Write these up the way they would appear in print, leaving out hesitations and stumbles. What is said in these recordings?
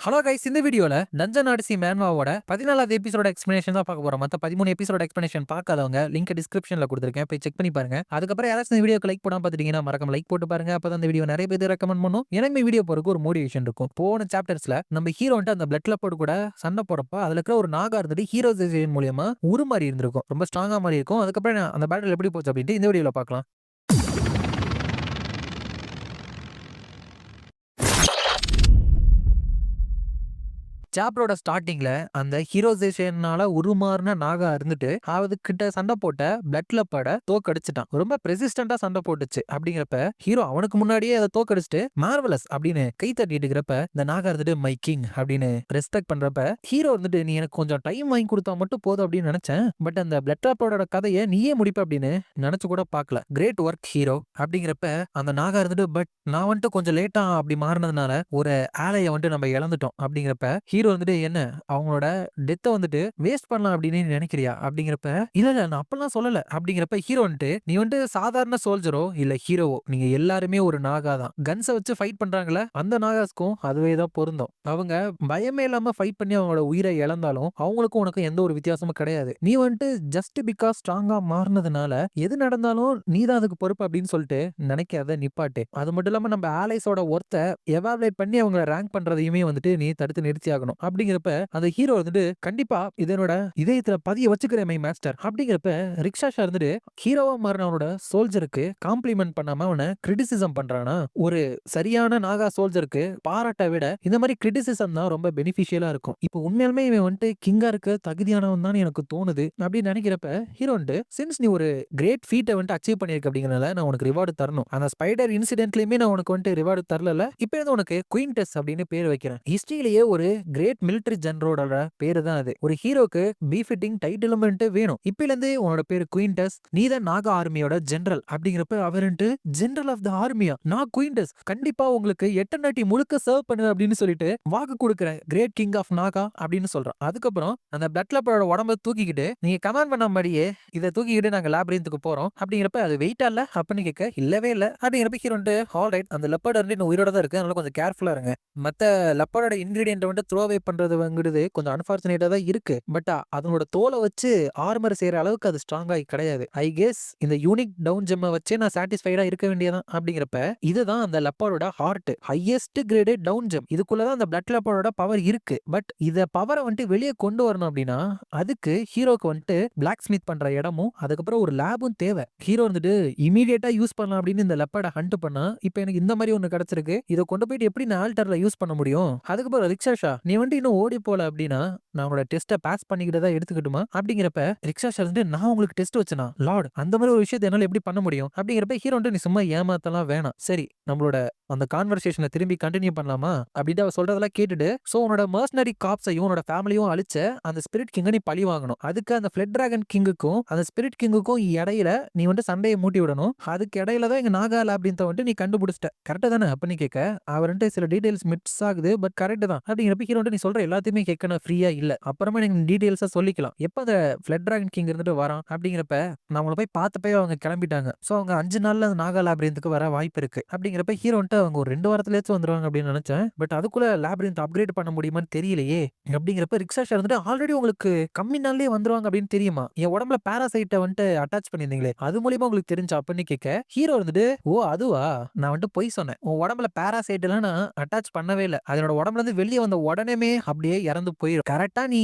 Hello guys, இந்த வீடியோல dungeon odyssey மேன்வாவோட 14வது எபிசோட எக்ஸ்பிளனேஷன் தான் பார்க்க போறோம். மத்த 13 எபிசோட எக்ஸ்பிளனேஷன் பார்க்காதவங்க லிங்க் டிஸ்கிரிப்ஷன்ல கொடுத்துருக்கேன், போய் செக் பண்ணி பாருங்க. அதுக்கப்புறம் யாராச்சும் இந்த வீடியோக்கு லைக் போடாம பார்த்துட்டீங்கன்னா மறக்காம லைக் போட்டு பாருங்க. அப்பதான் இந்த வீடியோ நிறைய பேர் ரெக்கமெண்ட் பண்ணும். எனக்கு வீடியோ போறதுக்கு ஒரு மோட்டிவேஷன் இருக்கும். போன சாப்டர்ஸ்ல நம்ம ஹீரோ அந்த பிளட் லெப்பர்ட் கூட சண்டை போறப்ப அதுல இருக்கிற ஒரு நாகா இருந்துட்டு ஹீரோசைசேஷன் மூலியமா உருமாறி இருந்திருக்கும். ரொம்ப ஸ்ட்ராங்கா மாறி இருக்கும். அதுக்கப்புறம் அந்த பேட்டில் எப்படி போச்சு அப்படின்ட்டு இந்த வீடியோல பார்க்கலாம். சாப்டரோட ஸ்டார்டிங்ல அந்த ஹீரோசேஷனால உருமாறின நாகா இருந்துட்டு அதுகிட்ட சண்டை போட்ட பிளட் லெப்பர்ட தோக்கடிச்சிட்டான். ரொம்ப ரெசிஸ்டண்டா சண்டை போட்டுச்சு. அப்படிங்கிறப்ப ஹீரோ அவனுக்கு முன்னாடியே அதை தோக்கடிச்சிட்டு மார்வலஸ் அப்படின்னு கை தட்டிட்டு இருக்கிறப்ப இந்த நாகா இருந்துட்டு மை கிங் அப்படின்னு ரெஸ்பெக்ட் பண்றப்ப ஹீரோ இருந்துட்டு நீ எனக்கு கொஞ்சம் டைம் வாங்கி கொடுத்தா மட்டும் போதும் அப்படின்னு நினைச்சேன். பட் அந்த பிளட் லெப்பர்டோட கதையை நீயே முடிப்ப அப்படின்னு நினைச்சு கூட பார்க்கல. கிரேட் ஒர்க் ஹீரோ அப்படிங்கிறப்ப அந்த நாகா இருந்துட்டு பட் நான் வந்துட்டு கொஞ்சம் லேட்டா அப்படி மாறினதுனால ஒரு ஆலையை வந்துட்டு நம்ம இழந்துட்டோம். அப்படிங்கிறப்ப ஹீரோ வந்துட்டு என்ன அவங்களோட டெத்தை வந்துட்டு வேஸ்ட் பண்ணலாம் அப்படின்னு நினைக்கிறியா அப்படிங்கிறப்ப இல்ல நான் அப்பெல்லாம் சொல்லல. அப்படிங்கிறப்ப ஹீரோ வந்துட்டு நீ வந்துட்டு சாதாரண சோல்ஜரோ இல்ல ஹீரோவோ நீங்க எல்லாருமே ஒரு நாகா தான். கன்ஸை வச்சு ஃபைட் பண்றாங்களே அந்த நாகாஸ்க்கும் அதுவே தான் பொருந்தும். அவங்க பயமே இல்லாம ஃபைட் பண்ணி அவங்களோட உயிரை இழந்தாலும் அவங்களுக்கும் உனக்கு எந்த ஒரு வித்தியாசமும் கிடையாது. நீ வந்துட்டு ஜஸ்ட் பிகாஸ் ஸ்ட்ராங்கா மாறினதுனால எது நடந்தாலும் நீ தான் அதுக்கு பொறுப்பு அப்படின்னு சொல்லிட்டு நினைக்காத நிப்பாட்டு. அது மட்டும் இல்லாம நம்ம ஆலைஸோட ஒர்த்தை எவாலுவேட் பண்ணி அவங்களை ரேங்க் பண்றதையுமே வந்துட்டு நீ தடுத்து நிறுத்தி ஆகணும். அப்படிங்கிறப்ப அந்த ஹீரோ வந்துட்டு கண்டிப்பா இதனோட இதயத்துல பதிய வச்சுக்கிறேன் மை மாஸ்டர். அப்படிங்கிறப்ப ரிக்ஷாஷா இருந்துட்டு ஹீரோவா மாறினவனோட சோல்ஜருக்கு காம்ப்ளிமெண்ட் பண்ணாம அவனை கிரிட்டிசிசம் பண்றானா? ஒரு சரியான நாகா சோல்ஜருக்கு பாராட்ட விட இந்த மாதிரி கிரிட்டிசிசம் தான் ரொம்ப பெனிஃபிஷியலா இருக்கும். இப்போ உண்மையாலுமே இவன் வந்துட்டு கிங்கா இருக்க தகுதியானவன் தான் எனக்கு தோணுது அப்படின்னு நினைக்கிறப்ப ஹீரோ வந்துட்டு சின்ஸ் நீ ஒரு கிரேட் ஃபீட்டை வந்துட்டு அச்சீவ் பண்ணிருக்க அப்படிங்கறதுனால நான் உனக்கு ரிவார்டு தரணும். அந்த ஸ்பைடர் இன்சிடென்ட்லயுமே நான் உனக்கு வந்துட்டு ரிவார்டு தரல. இப்போ இருந்து உனக்கு குயின்டஸ் அப்படின்னு பேர் வைக்கிறேன். ஹிஸ்டரியிலேயே ஒரு கிரேட் மிலிட்டரி ஜெனரலோட பேரு தான் அது. ஒரு ஹீரோக்கு பீஃபிட்டிங் டைட்டிலும் வேணும். இப்பல இருந்து உன்னோட பேரு குயின்டஸ், நீ தான் நாகா ஆர்மியோட ஜெனரல். அப்படிங்கிறப்ப அவருன்ட்டு ஜெனரல் ஆஃப் த ஆர்மியா? நான் குயின்டஸ் கண்டிப்பா உங்களுக்கு எட்டர்னிட்டி முழுக்க சர்வ் பண்ணுவேன் அப்படின்னு சொல்லிட்டு வாக்கு கொடுக்குறேன் கிரேட் கிங் ஆஃப் நாகா அப்படின்னு சொல்றான். அதுக்கப்புறம் அந்த பிளட் லெப்பரோட உடம்ப தூக்கிக்கிட்டு நீங்க கமாண்ட் பண்ண மாதிரியே இதை தூக்கிக்கிட்டு நாங்க லேப்ரின்த்துக்கு போறோம். அப்படிங்கிறப்ப அது வெயிட்டா இல்ல அப்படின்னு கேட்க இல்லவே இல்ல. அப்படிங்கிறப்ப ஹீரோன்ட்டு ஆல் ரைட் அந்த லெப்பர்ட் வந்து இன்னும் உயிரோட தான் இருக்கு, அதனால கொஞ்சம் கேர்ஃபுல்லா இருங்க. மத்த லெப்பரோட இன்கிரீடியன்ட் வந்து த்ரோ அவே பண்றதுங்கிறது கொஞ்சம் அன்பார்ச்சுனேட்டா தான் இருக்கு. பட் அதனோட தோலை வச்சு ஆர்மர் செய்யற அளவுக்கு அது ஸ்ட்ராங்கா கிடையாது. ஐ கெஸ் இந்த யூனிக் டவுன் ஜெம்மை வச்சே நான் சாட்டிஸ்ஃபைடா இருக்க வேண்டியதான். அப்படிங்கிறப்ப இதுதான் அந்த லெப்பரோட heart, highest graded down gem. இதுக்குள்ளதான் அந்த பிளட் லெப்பரோட பவர் இருக்கு. பட் இத பவரை வந்துட்டு வெளியே கொண்டு வரணும் அப்படின்னா அதுக்கு ஹீரோக்கு வந்துட்டு பிளாக் ஸ்மித் பண்ற இடமும் அதுக்கப்புறம் ஒரு லேபும் தேவை. ஹீரோ வந்துட்டு இமீடியட்டா யூஸ் பண்ணலாம் அப்படின்னு இந்த லெப்பர்டை ஹண்ட் பண்ணா இப்போ எனக்கு இந்த மாதிரி ஒண்ணு கிடைச்சிருக்கு. இதை கொண்டு போயிட்டு எப்படி நான் ஆல்டர்ல யூஸ் பண்ண முடியும்? அதுக்கப்புறம் ரிக்ஷாஷா நீ வந்துட்டு இன்னும் ஓடி போல அப்படின்னா நான் உங்களோட டெஸ்ட்டை பாஸ் பண்ணிக்கிட்டு தான் எடுத்துக்கிட்டுமா? அப்படிங்கிறப்ப ரிக்ஷாஷா வந்துட்டு நான் உங்களுக்கு டெஸ்ட் வச்சனா லார்ட் அந்த மாதிரி ஒரு விஷயத்தை என்னால எப்படி பண்ண முடியும்? அப்படிங்கிறப்ப ஹீரோ வந்துட்டு நீ சும்மா ஏமாத்தலாம் வேணாம், சரி நம்மளோட அந்த கான்வர்சேஷனை திரும்பி கண்டினியூ பண்ணலாமா அப்படின்னு அவ சொல்றதெல்லாம் கேட்டுட்டு சோ உன்னோட மர்சனரி காப்ஸையும் உன்னோட ஃபேமிலியும் அழிச்ச அந்த ஸ்பிரிட் கிங்கை நீ பழி வாங்கணும். அதுக்கு அந்த ஃபிளட் டிராகன் கிங்குக்கும் அந்த ஸ்பிரிட் கிங்குக்கும் இடையில நீ வந்து சண்டையை மூட்டி விடணும். அதுக்கு இடையில தான் எங்க நாகா லேப்ரின்த்தை வந்துட்டு நீ கண்டுபிடிச்சிட்ட, கரெக்டா தானே அப்படின்னு கேட்க அவர்கிட்ட சில டீடைல்ஸ் மிஸ் ஆகுது. பட் கரெக்ட் தான். அப்படிங்கிறப்ப ஹீரோ நீ சொல்ற எல்லாத்தையுமே கேட்க நான் ஃப்ரீயா இல்ல, அப்புறமா நீங்க டீடைல்ஸா சொல்லிக்கலாம். எப்ப அந்த ஃபிளட் டிராகன் கிங் இருந்துட்டு வரான் அப்படிங்கிறப்ப நம்மள போய் பார்த்தப்பே அவங்க கிளம்பிட்டாங்க. சோ அவங்க 5 நாள்ல அந்த நாகா லேப்ரின்த்துக்கு வர வாய்ப்பு இருக்கு. அப்படிங்கிறப்ப ஹீரோ அவங்க ஒரு 2 வாரத்திலேயாச்சும் வந்துருவாங்க அப்படின்னு நினைச்சேன். பட் அதுக்குள்ள லேப்ரின்த் அப்கிரேட் பண்ண முடியுமான்னு தெரியலையே. அப்படிங்கிறப்ப ரிக்ஷாஷா இருந்துட்டு ஆல்ரெடி உங்களுக்கு கம்மி நாள்லயே வந்துருவாங்க அப்படின்னு தெரியுமா? என் உடம்புல பாராசைட்டை வந்துட்டு அட்டாச் பண்ணியிருந்தீங்களே அது மூலியமா உங்களுக்கு தெரிஞ்சா அப்படின்னு கேட்க ஹீரோ இருந்துட்டு ஓ அதுவா, நான் வந்துட்டு பொய் சொன்னேன். உன் உடம்புல பாராசைட் எல்லாம் நான் அட்டாச் பண்ணவே இல்லை. அதனோட உடம்புல இருந்து வெளியே வந்த உடனே அப்படியே இறந்து போயிடும். கரெக்டா நீ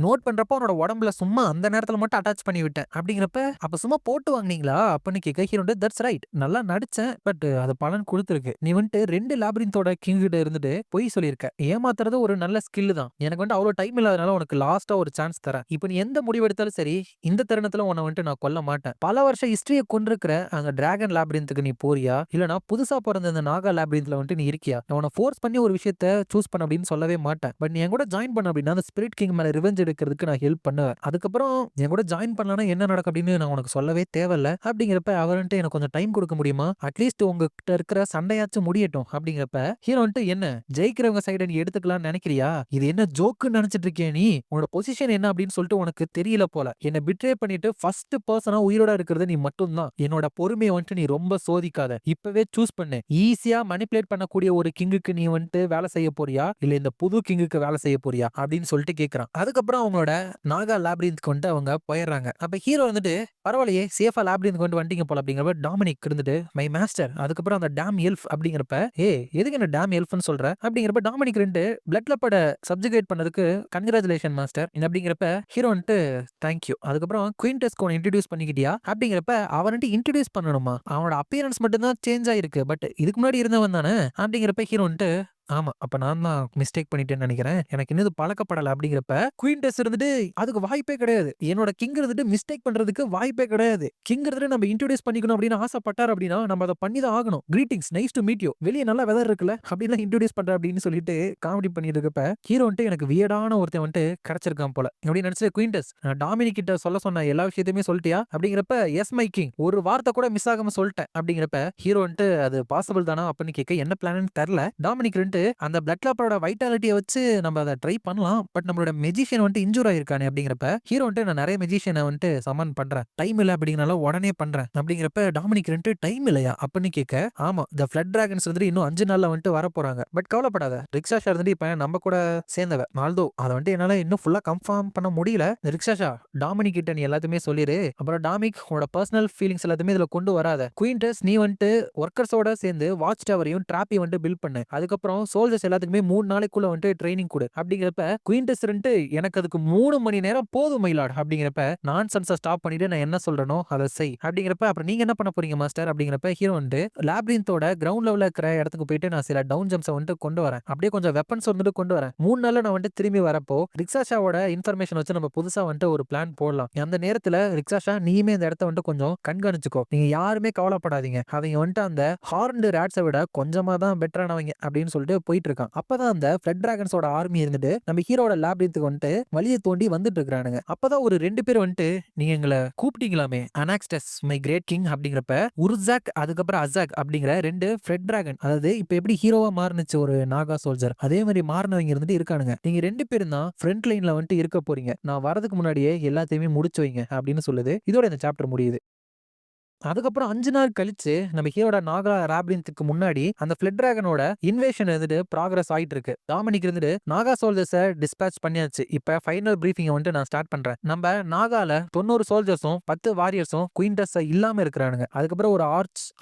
நோட் பண்றப்போ உன்னோட உடம்புல சும்மா அந்த நேரத்துல மட்டும் அட்டாச் பண்ணி விட்டேன். அப்படிங்கிறப்ப அப்ப சும்மா போட்டு வாங்கினீங்களா அப்படின்னு கேட்க ஹீரோ தட்ஸ் ரைட் நல்லா நடிச்சேன், பட் அது பலன் கொடுத்துருக்கு. நீ வந்துட்டு 2 லாபிரின்த்தோட கிங் கிட்ட இருந்துட்டு பொய் சொல்லியிருக்க. ஏமாத்துறது ஒரு நல்ல ஸ்கில் தான். எனக்கு வந்துட்டு அவ்வளவு டைம் இல்லாதனால உனக்கு லாஸ்டா ஒரு சான்ஸ் தரேன். இப்போ நீ எந்த முடிவு எடுத்தாலும் சரி இந்த தருணத்துல உன்னை வந்துட்டு நான் கொல்ல மாட்டேன். பல வருஷம் ஹிஸ்டரியை கொண்டிருக்கிற அந்த டிராகன் லாபிரின்த்துக்கு நீ போறியா இல்லனா புதுசா பிறந்த இந்த நாகா லாபிரின்த்ல வந்துட்டு நீ இருக்கியா? நான் உன்னை ஃபோர்ஸ் பண்ணி ஒரு விஷயத்த சூஸ் பண்ண அப்படின்னு சொல்லவே மாட்டேன். பட் நீ என் கூட ஜாயின் பண்ண அப்படின்னா அந்த ஸ்பிரிட் கிங் மேல ரிவெஞ்ச் எடுக்கிறதுக்கு நான் ஹெல்ப் பண்ணுவேன். அதுக்கப்புறம் என் கூட ஜாயின் பண்ணலனா என்ன நடக்கும் அப்படின்னு நான் உனக்கு சொல்லவே தேவையில்ல. அப்படிங்கிறப்ப அவர்ன்ட்டு எனக்கு கொஞ்சம் டைம் கொடுக்க முடியுமா? அட்லீஸ்ட் உங்ககிட்ட இருக்கிற சண்டையாச்சும் முடியட்டும். அப்படிங்கிறப்ப ஹீரோ வந்துட்டு என்ன ஜெயிக்கிறவங்க சைடை நீ எடுத்துக்கலாம்னு நினைக்கிறியா? இது என்ன ஜோக்குன்னு நினைச்சிட்டு இருக்கியா நீ? உன்னோட பொசிஷன் என்ன அப்படின்னு சொல்லிட்டு உனக்கு தெரியல போல. என்ன பிட்ரே பண்ணிட்டு ஃபர்ஸ்ட் பர்சனா உயிரோட இருக்கிறது நீ மட்டும் தான். என்னோட பொறுமையை வந்துட்டு நீ ரொம்ப சோதிக்காத. இப்பவே சூஸ் பண்ணு. ஈஸியா மனிபுலேட் பண்ணக்கூடிய ஒரு கிங்குக்கு நீ வந்துட்டு வேலை செய்ய போறியா இல்ல இந்த புது கிங்கு கிங்குக்கு வேலை செய்ய போறியா அப்படின்னு சொல்லிட்டு கேக்குறான். அதுக்கப்புறம் அவங்களோட நாகா லாப்ரிந்த் கொண்டு அவங்க போயிடுறாங்க. அப்ப ஹீரோ வந்துட்டு பரவாயில்லையே சேஃபா லாப்ரிந்த் கொண்டு வந்துட்டீங்க போல அப்படிங்கிறப்ப டாமினிக் இருந்துட்டு மை மாஸ்டர் அதுக்கப்புறம் அந்த டேம் எல்ஃப் அப்படிங்கிறப்ப எதுக்கு என்ன டேம் எல்ஃப்னு சொல்ற அப்படிங்கிறப்ப டாமினிக் ரெண்டு பிளட்ல பட சப்ஜுகேட் பண்ணதுக்கு கங்க்ராச்சுலேஷன் மாஸ்டர் அப்படிங்கிறப்ப ஹீரோ வந்துட்டு தேங்க்யூ. அதுக்கப்புறம் குயின்டெஸ்க்கு இன்ட்ரடியூஸ் பண்ணிக்கிட்டியா அப்படிங்கிறப்ப அவன்ட்டு இன்ட்ரடியூஸ் பண்ணணுமா, அவனோட அப்பியரன்ஸ் மட்டும் தான் சேஞ்ச் ஆயிருக்கு, பட் இதுக்கு முன்னாடி இருந்தவன் தானே அப்படிங்கிறப்ப ஹீரோ வந்துட்டு ஆமா. அப்ப நான் தான் மிஸ்டேக் பண்ணிட்டேன்னு நெனைக்கிறேன். எனக்கு இன்னும் இது பழக்கப்படல அப்படிங்கிறப்ப, குயின்டெஸ் இருந்துட்டு அதுக்கு வாய்ப்பே கிடையாது. என்னோட கிங் இருந்துட்டு மிஸ்டேக் பண்றதுக்கு வாய்ப்பே கிடையாது. கிங் இருந்துட்டு நம்ம இன்ட்ரோடியூஸ் பண்ணிக்கணும் அப்படின்னு ஆசைப்பட்டார் அப்படின்னா, நம்ம அத பண்ணி தான் ஆகணும். Greetings, nice to meet you. வெளிய நல்லா வெதர் இருக்குல்ல, அப்படிலாம் இன்ட்ரோடியூஸ் பண்றேன் அப்படின்னு சொல்லிட்டு காமெடி பண்ணிட்டு இருக்கப்ப, ஹீரோ வந்துட்டு எனக்கு வியர்டான ஒருத்தன் வந்துட்டு கிடைச்சிருக்கான் போல அப்படின்னு நினைச்சு குயின்டெஸ் நான் டாமினிக் கிட்ட சொன்ன எல்லா விஷயத்தையுமே சொல்லிட்டியா அப்படிங்கிறப்ப, எஸ் மை கிங் ஒரு வார்த்தை கூட மிஸ் ஆகாம சொல்லிட்டேன் அப்படிங்கிறப்ப, ஹீரோ வந்துட்டு அது பாசிபிள் தானா அப்படின்னு கேட்க என்ன பிளான்னு தெரியல. டாமினிக் வந்துட்டு அந்த பிளட் கிளாப்பரோட வைட்டாலிட்டியை வச்சு நம்ம அதை ட்ரை பண்ணலாம், பட் நம்மளோட மெஜிஷியன் வந்துட்டு இன்ஜூர் ஆயிருக்கானே அப்படிங்கிறப்ப ஹீரோ வந்துட்டு நான் நிறைய மெஜிஷியனை வந்துட்டு சமன் பண்றேன், டைம் இல்லை அப்படிங்கனால உடனே பண்றேன் அப்படிங்கிறப்ப டாமினிக் வந்துட்டு டைம் இல்லையா அப்படின்னு கேட்க, ஆமா த ஃபிளட் டிராகன்ஸ் வந்துட்டு இன்னும் 5 நாள்ல வந்துட்டு வர போறாங்க, பட் கவலைப்படாத ரிக்ஷாஷா இருந்துட்டு இப்ப நம்ம கூட சேர்ந்தவ ஆல்தோ அதை வந்துட்டு என்னால இன்னும் ஃபுல்லா கன்ஃபார்ம் பண்ண முடியல. ரிக்ஷாஷா டாமினிக் கிட்ட நீ எல்லாத்தையுமே சொல்லிரு, அப்புறம் டாமிக் உன்னோட பர்சனல் ஃபீலிங்ஸ் எல்லாத்தையுமே இதுல கொண்டு வராத, குயின்டஸ் நீ வந்துட்டு ஒர்க்கர்ஸோட சேர்ந்து வாட்ச் டவரையும் டிராப்பையும் வந்துட்டு பில்ட் பண்ணு, அதுக்கப்புறம் சோல்ஜர்ஸ் எல்லாத்துக்குமே 3 நாளைக்குள்ள வந்துட்டு ட்ரைனிங் கொடு அப்படிங்கிறப்ப, குயின்டஸ் வந்துட்டு எனக்கு அதுக்கு 3 மணி நேரம் போதும் மைலாட் அப்படிங்கிறப்ப, நான்சென்ஸை ஸ்டாப் பண்ணிட்டு நான் என்ன சொல்றேனோ அதை செய் அப்படிங்கிறப்ப, அப்புறம் நீங்க என்ன பண்ண போறீங்க மாஸ்டர் அப்படிங்கிறப்ப ஹீரோ வந்து லாப்ரிந்தோட கிரவுண்ட் லெவல்ல இருக்கிற இடத்துக்கு போயிட்டு நான் சில டவுன் ஜம்ப்ஸை வந்துட்டு கொண்டு வரேன், அப்படியே கொஞ்சம் வெப்பன்ஸ் வந்துட்டு கொண்டு வரேன், 3 நாள்ல நான் வந்துட்டு திரும்பி வரப்போ ரிக்ஷாஷாவோட இன்ஃபர்மேஷன் வச்சு நம்ம புதுசா வந்துட்டு ஒரு பிளான் போடலாம். அந்த நேரத்துல ரிக்ஷாஷா நீயுமே இந்த இடத்த வந்துட்டு கொஞ்சம் கண்காணிச்சுக்கோ, நீங்க யாருமே கவலைப்படாதீங்க, அவங்க வந்துட்டு அந்த ஹார்ன்டு ரேட்ஸை விட கொஞ்சமா தான் பெட்டரானவங்க அப்படின்னு சொல்லிட்டு போயிட்டு இருக்கான். அப்பதான் அந்த ஃபிளட் டிராகன்ஸோட ஆர்மி இருந்துட்டு நம்ம ஹீரோட லாப்ரிந்துக்கு வந்துட்டு வழியை தோண்டி வந்துட்டு இருக்கானுங்க. அப்பதான் ஒரு 2 பேர் வந்துட்டு நீங்க எங்களை கூப்பிட்டீங்களாமே அனாக்ஸ்டஸ் மை கிரேட் கிங் அப்படிங்கிறப்ப, உர்சாக் அதுக்கப்புறம் அசாக் அப்படிங்கிற 2 ஃபிளட் டிராகன், அதாவது இப்ப எப்படி ஹீரோவா மாறுனுச்சு ஒரு நாகா சோல்ஜர், அதே மாதிரி மாறினவங்க இருந்துட்டு இருக்கானுங்க, நீங்க 2 பேரும் தான் ஃப்ரண்ட் லைன்ல வந்துட்டு இருக்க போறீங்க, நான் வரதுக்கு முன்னாடியே எல்லாத்தையுமே முடிச்சு வைங்க அப்படின்னு சொல்லுது. இதோட இந்த சாப்டர் முடியுது. அதுக்கப்புறம் 5 நாள் கழிச்சு நம்ம ஹீரோட நாகா லாப்ரிந்துக்கு முன்னாடி அந்த ஃபிளட் டிராகனோட இன்வேஷன் வந்துட்டு ப்ராக்ரஸ் ஆயிட்டு இருக்கு. டாமினிக் இருந்துட்டு நாகா சோல்ஜர்ஸை டிஸ்பேட்ச் பண்ணியாச்சு, இப்ப ஃபைனல் பிரீஃபிங்கை வந்துட்டு நான் ஸ்டார்ட் பண்றேன். நம்ம நாகால 90 சோல்ஜர்ஸும் 10 வாரியர்ஸும் குயின்டஸ் இல்லாம இருக்கிறானுங்க. அதுக்கப்புறம் ஒரு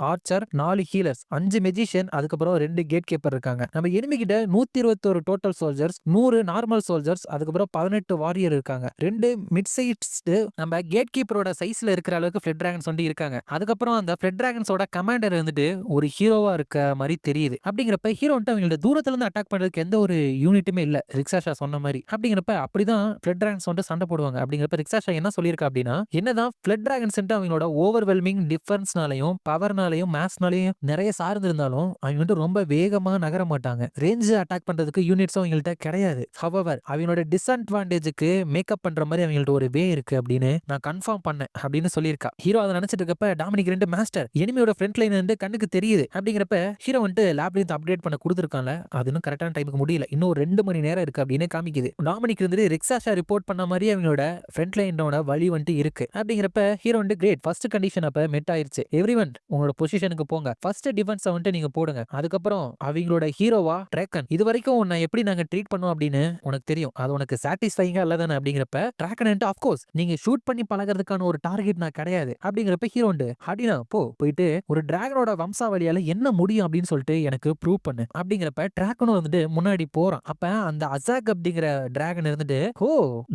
ஆர்ச்சர், 4 ஹீலர்ஸ், 5 மெஜிஷியன், அதுக்கப்புறம் 2 கேட் கீப்பர் இருக்காங்க. நம்ம எனிமி கிட்ட 121 டோட்டல் சோல்ஜர்ஸ், 100 நார்மல் சோல்ஜர்ஸ், அதுக்கப்புறம் 18 வாரியர் இருக்காங்க. 2 மிட் சைஸ்டு நம்ம கேட் கீப்பரோட சைஸ்ல இருக்கிற அளவுக்கு ஃபிளட் டிராகன்ஸ் வந்து இருக்காங்க. அதுக்கப்புறம் அந்த ஃபிளட் டிராகன்ஸோட கமாண்டர் வந்துட்டு ஒரு ஹீரோவா இருக்க மாதிரி தெரியுது. அப்படிங்கிறப்ப ஹீரோ வந்துட்டு அவங்களோட தூரத்துல இருந்து அட்டாக் பண்றதுக்கு எந்த ஒரு யூனிட்டுமே இல்ல, ரிக்ஷாஷா சொன்ன மாதிரி. அப்படிங்கிறப்ப அப்படிதான் ஃபிளட் டிராகன்ஸ் வந்துட்டு சண்டை போடுவாங்க. அப்படிங்கிறப்ப ரிக்ஷாஷா என்ன சொல்லியிருக்கா அப்படின்னா, என்னதான் ஃபிளட் டிராகன்ஸ் அவங்களோட ஓவர்வெல்மிங் டிஃபரன்ஸ்னாலையும் பவர்னாலையும் மேத்ஸ்னாலையும் நிறைய சார்ந்து இருந்தாலும் அவங்க வந்துட்டு ரொம்ப வேகமா நகர மாட்டாங்க, ரேஞ்ச் அட்டாக் பண்றதுக்கு யூனிட்ஸும் அவங்கள்ட்ட கிடையாது. ஹவவர் அவங்களோட டிஸ்அட்வான்டேஜுக்கு மேக்கப் பண்ற மாதிரி அவங்கள்ட்ட ஒரு வே இருக்கு அப்படின்னு நான் கன்ஃபார்ம் பண்ணேன் அப்படின்னு சொல்லியிருக்கா. ஹீரோ அதை நினைச்சிட்டு இருக்கப்ப டாமினிக் 2 மாஸ்டர் எனிமியோட ஃப்ரண்ட் லைன் வந்து கண்ணுக்கு தெரியுது. அப்படிங்கிறப்ப ஹீரோ வந்துட்டு லாப்ரிந்த் அப்டேட் பண்ண கொடுத்துருக்கான்ல, அது இன்னும் கரெக்டான டைமுக்கு முடியல, இன்னும் 2 மணி நேரம் இருக்கு அப்படின்னு காமிக்குது. டாமினிக் இருந்துட்டு ரிக்ஷாஷா ரிப்போர்ட் பண்ண மாதிரி அவங்களோட ஃப்ரண்ட் லைனோட வழி வந்துட்டு இருக்கு. அப்படிங்கிறப்ப ஹீரோ வந்து கிரேட் ஃபர்ஸ்ட் கண்டிஷன் அப்ப மெட் ஆயிருச்சு, எவ்ரிவன் உங்களோட பொசிஷனுக்கு போங்க, ஃபர்ஸ்ட் டிஃபென்ஸ் வந்துட்டு நீங்க போடுங்க, அதுக்கப்புறம் அவங்களோட ஹீரோவா டிராக்கன் இது வரைக்கும் உன்னை எப்படி நாங்க ட்ரீட் பண்ணோம் அப்படின்னு உனக்கு தெரியும், அது உனக்கு சாட்டிஸ்ஃபைங்கா இல்லதானே அப்படிங்கிறப்ப டிராக்கன் ஆஃப்கோர்ஸ் நீங்க ஷூட் பண்ணி பழகிறதுக்கான ஒரு டார்கெட் நான் கிடையாது அப்படிங்கிறப்ப ஹீரோ அப்படின்னா போயிட்டு ஒரு டிராகனோட வம்சாவளியால என்ன முடியும் அப்படின்னு சொல்லிட்டு எனக்கு ப்ரூவ் பண்ணு அப்படிங்கிறப்ப டிராகனும் வந்துட்டு முன்னாடி போறான். அப்ப அந்த அசாக் அப்படிங்கிற டிராகன் இருந்துட்டு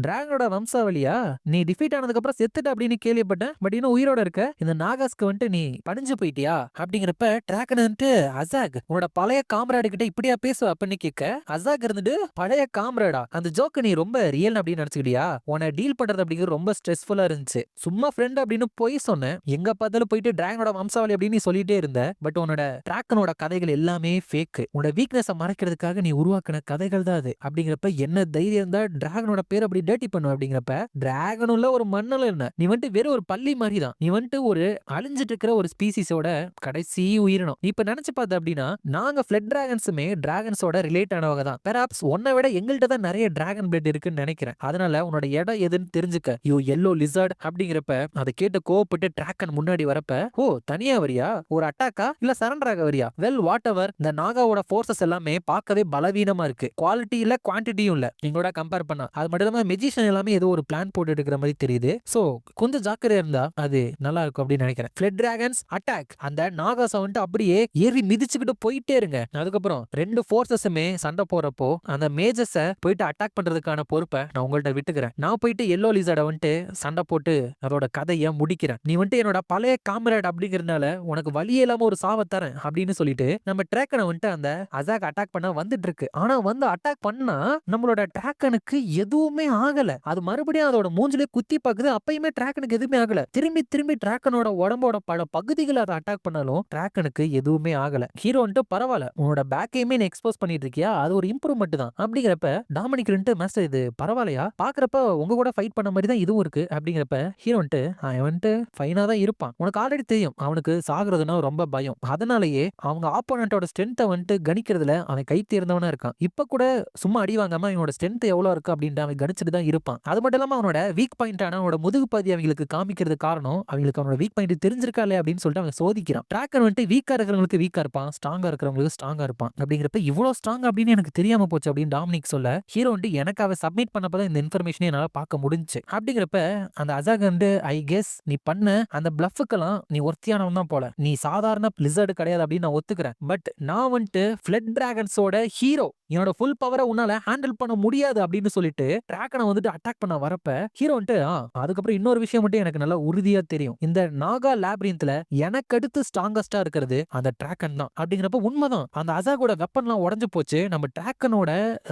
டிராகனோட வம்சாவளியா, நீ டிஃபீட் ஆனதுக்கு அப்புறம் செத்துட்ட அப்படின்னு கேள்விப்பட்டேன், பட் இன்னும் உயிரோட இருக்க, இந்த நாகாஸ்க்கு வந்துட்டு நீ பணிஞ்சு போயிட்டியா அப்படிங்கிறப்ப டிராகன் வந்துட்டு அசாக் உன்னோட பழைய காம்ராடு கிட்ட இப்படியா பேசுவ அப்படின்னு கேட்க, அசாக் இருந்துட்டு பழைய காம்ராடா, அந்த ஜோக்கு நீ ரொம்ப ரியல் அப்படின்னு நினைச்சுக்கிட்டியா, உன்னை டீல் பண்றது அப்படிங்கிறது ரொம்ப ஸ்ட்ரெஸ்ஃபுல்லா இருந்துச்சு, சும்மா ஃப்ரெண்ட் அப்படின்னு போய் சொன்னேன், எங்க பார்த்தாலும் போயிட்டு டிராகனோட வம்சாவளி அப்படின்னு சொல்லிட்டே இருந்த, பட் உன்னோட டிராகனோட கதைகள் எல்லாமே ஃபேக், உன்னோட வீக்னஸை மறைக்கிறதுக்காக நீ உருவாக்கின கதைகள் தான் அது அப்படிங்கிறப்ப, என்ன தைரியம் இருந்தா டிராகனோட பேர் அப்படி டேட்டி பண்ணுவ அப்படிங்கிறப்ப, டிராகனும் இல்ல ஒரு மண்ணல என்ன, நீ வந்துட்டு வெறும் ஒரு பள்ளி மாதிரி தான், நீ வந்துட்டு ஒரு அழிஞ்சிட்டு இருக்கிற ஒரு ஸ்பீசிஸோட கடைசி உயிரினம், இப்ப நினைச்சு பார்த்த அப்படின்னா நாங்க ஃபிளட் டிராகன்ஸுமே டிராகன்ஸோட ரிலேட் ஆனவங்க தான், பெராப்ஸ் உன்னை விட எங்கள்கிட்ட தான் நிறைய டிராகன் பிளட் இருக்குன்னு நினைக்கிறேன், அதனால உன்னோட இடம் எதுன்னு தெரிஞ்சுக்க யூ எல்லோ லிசர்ட் அப்படிங்கிறப்ப, அதை கேட்டு கோவப்பட்டு டிராகன் முன்னாடி முன்னாடி வரப்ப, ஓ தனியா வரியா, ஒரு அட்டாக்கா இல்ல சரண்டர் ஆக வரியா, வெல் வாட் எவர், இந்த நாகாவோட போர்சஸ் எல்லாமே பார்க்கவே பலவீனமா இருக்கு, குவாலிட்டி இல்ல குவான்டிட்டியும் இல்ல எங்களோட கம்பேர் பண்ணா. அது மட்டும் இல்லாம மெஜிஷியன் எல்லாமே ஏதோ ஒரு பிளான் போட்டு இருக்கிற மாதிரி தெரியுது. சோ கொஞ்சம் ஜாக்கிரதையா இருந்தா அது நல்லா இருக்கும் அப்படின்னு நினைக்கிறேன். Flood dragons attack. அந்த நாகாஸ் வந்துட்டு அப்படியே ஏறி மிதிச்சுக்கிட்டு போயிட்டே இருங்க. அதுக்கப்புறம் ரெண்டு போர்சஸுமே சண்டை போறப்போ அந்த மேஜர்ஸை போயிட்டு அட்டாக் பண்றதுக்கான பொறுப்பை நான் உங்கள்ட்ட விட்டுக்கிறேன். நான் போயிட்டு எல்லோ லிசர்டை வந்துட்டு சண்டை போட்டு அதோட கதையை முடிக்கிறேன். நீ வந்துட்டு என்னோட பழைய காம்ரேட் அப்படிங்கறதுனால உனக்கு வழியே இல்லாம ஒரு சாவை தரேன் அப்படின்னு சொல்லிட்டு நம்ம டிராக்கனை வந்துட்டு அந்த அசாக் அட்டாக் பண்ண வந்துட்டு இருக்கு. ஆனா வந்து அட்டாக் பண்ணா நம்மளோட டிராக்கனுக்கு எதுவுமே ஆகல. அது மறுபடியும் அதோட மூஞ்சிலே குத்தி பாக்குது. அப்பயுமே டிராக்கனுக்கு எதுவுமே ஆகல. திரும்பி திரும்பி டிராக்கனோட உடம்போட பல பகுதிகளை அதை அட்டாக் பண்ணாலும் டிராக்கனுக்கு எதுவுமே ஆகல. ஹீரோ வந்துட்டு பரவாயில்ல, உன்னோட பேக்கையுமே நீ எக்ஸ்போஸ் பண்ணிட்டு இருக்கியா, அது ஒரு இம்ப்ரூவ்மெண்ட் தான் அப்படிங்கிறப்ப டாமினிக் மாஸ்டர் இது பரவாயில்லையா, பாக்குறப்ப உங்க கூட ஃபைட் பண்ண மாதிரி தான் இதுவும் இருக்கு அப்படிங்கிறப்ப ஹீரோ வந்துட்டு அவன் வந்துட்டு ஃபைனா தான் இருப்பான். உனக்கு ஆல்ரெடி தெரியும் அவனுக்கு சாகுறதுன்னா ரொம்ப பயம். அதனாலேயே அவங்க ஆப்போனண்டோட ஸ்ட்ரென்த்தை வந்துட்டு கணிக்கிறதுல அவன் கை தேர்ந்தவனா இருக்கான். இப்ப கூட சும்மா அடி வாங்காம அவனோட ஸ்ட்ரென்த் எவ்வளவு இருக்கு அப்படின்ட்டு அவன் கணிச்சுட்டு தான் இருப்பான். அது மட்டும் இல்லாம அவனோட வீக் பாயிண்டான அவனோட முதுகு பாதி அவங்களுக்கு காமிக்கிறது காரணம் அவங்களுக்கு அவனோட வீக் பாயிண்ட் தெரிஞ்சிருக்கா இல்லையா அப்படின்னு சொல்லிட்டு அவன் சோதிக்கிறான். டிராக்கர் வந்துட்டு வீக்கா இருக்கிறவங்களுக்கு வீக்கா இருப்பான், ஸ்ட்ராங்கா இருக்கிறவங்களுக்கு ஸ்ட்ராங்கா இருப்பான். அப்படிங்கிறப்ப இவ்வளவு ஸ்ட்ராங் அப்படின்னு எனக்கு தெரியாம போச்சு அப்படின்னு டாமினிக் சொல்ல ஹீரோ வந்து எனக்கு அவ சப்மிட் பண்ணப்பதான் இந்த இன்ஃபர்மேஷனை என்னால பார்க்க முடிஞ்சு. அப்படிங்கிறப்ப அந்த அசாக் வந்து ஐ கெஸ் நீ பண்ண அந்த பிளஃபுக்கெல்லாம் நீ ஒர்த்தியானவன் தான் போல, நீ சாதாரண லிசர்டு கிடையாது அப்படின்னு நான் ஒத்துக்கிறேன். பட் நான் வந்துட்டு ஃபிளட் டிராகன்ஸோட ஹீரோ, என்னோட ஃபுல் பவரை உன்னால ஹேண்டில் பண்ண முடியாது அப்படின்னு சொல்லிட்டு டிராகனை வந்துட்டு அட்டாக் பண்ண வரப்ப ஹீரோ வந்துட்டு அதுக்கப்புறம் இன்னொரு விஷயம் மட்டும் எனக்கு நல்லா உறுதியா தெரியும். இந்த நாகா லேப்ரின்த்ல எனக்கு அடுத்து ஸ்ட்ராங்கஸ்டா இருக்கிறது அந்த டிராகன் தான் அப்படிங்கிறப்ப உண்மைதான். அந்த அசாகோட வெப்பன்லாம் உடஞ்சு போச்சு. நம்ம டிராகனோட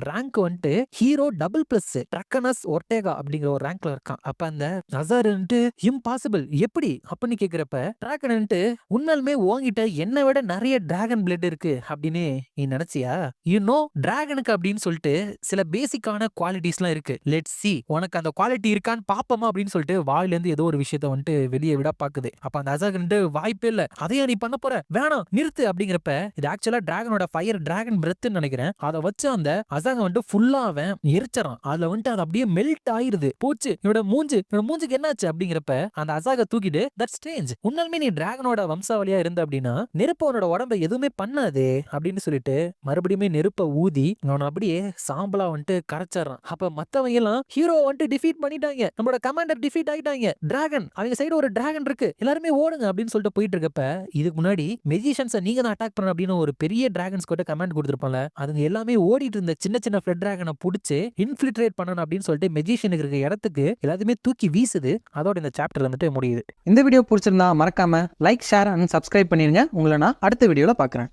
ரேங்க் வந்துட்டு ஹீரோ டபுள் பிளஸ் டிராகனஸ் ஒர்டேகா அப்படிங்கிற ஒரு ரேங்க்ல இருக்கான். அப்ப அந்த அசார் வந்துட்டு இம்பாசிபிள் எப்படி அப்படின்னு கேக்குறப்ப டிராகன் வந்துட்டு உண்மையிலுமே உன்கிட்ட என்னை விட நிறைய டிராகன் பிளட் இருக்கு அப்படின்னு நீ நினைச்சியா, டிராகனுக்கு அப்படின்னு சொல்லிட்டு சில பேசிக்கான குவாலிட்டிஸ்லாம் இருக்கு. லெட்ஸ் சி உனக்கு அந்த குவாலிட்டி இருக்கான்னு பாப்போமா அப்படின்னு சொல்லிட்டு வாயில இருந்து ஏதோ ஒரு விஷயத்தை வந்துட்டு வெளியே விட பாக்குது. அப்ப அந்த அசாக் வாய்ப்பே இல்ல, அதையா நீ பண்ண போற, வேணாம் நிறுத்து அப்படிங்கிறப்ப இது ஆக்சுவலா டிராகனோட ஃபயர் டிராகன் பிரெத் நினைக்கிறேன். அதை வச்சு அந்த அசாக வந்துட்டு ஃபுல்லா அவன் எரிச்சறான். அதுல வந்துட்டு அது அப்படியே மெல்ட் ஆயிருது. போச்சு என்னோட மூஞ்சுக்கு என்னாச்சு அப்படிங்கிறப்ப அந்த அசாக தூக்கிட்டு தட் ஸ்ட்ரேஞ்ச், உண்மையுமே நீ டிராகனோட வம்சாவளியா இருந்த அப்படின்னா நெருப்பு உன்னோட உடம்பை எதுவுமே பண்ணாதே அப்படின்னு சொல்லிட்டு மறுபடியும் நெருப்பை ஊதி அவனை அப்படியே சாம்பலா வந்துட்டு கரைச்சாரான். அப்ப மத்தவங்க எல்லாம் ஹீரோ வந்துட்டு டிஃபீட் பண்ணிட்டாங்க, நம்மளோட கமாண்டர் டிஃபீட் ஆயிட்டாங்க, டிராகன் அவங்க சைடு ஒரு டிராகன் இருக்கு, எல்லாருமே ஓடுங்க அப்படின்னு சொல்லிட்டு போயிட்டு இருக்கப்ப இதுக்கு முன்னாடி மெஜிஷியன்ஸை நீங்க தான் அட்டாக் பண்ண அப்படின்னு ஒரு பெரிய டிராகன்ஸ் கிட்ட கமாண்ட் கொடுத்துருப்பாங்க. அதுங்க எல்லாமே ஓடிட்டு இருந்த சின்ன சின்ன ஃபிளட் டிராகனை பிடிச்சு இன்ஃபில்ட்ரேட் பண்ணணும் அப்படின்னு சொல்லிட்டு மெஜிஷியனுக்கு இருக்க இடத்துக்கு எல்லாத்தையுமே தூக்கி வீசுது. அதோட இந்த சாப்டர் வந்துட்டு முடியுது. இந்த வீடியோ பிடிச்சிருந்தா மறக்காம லைக், ஷேர் அண்ட் சப்ஸ்கிரைப் பண்ணிருங்க. உங்களை நான் அடுத்த வீடியோல பாக்குறேன்.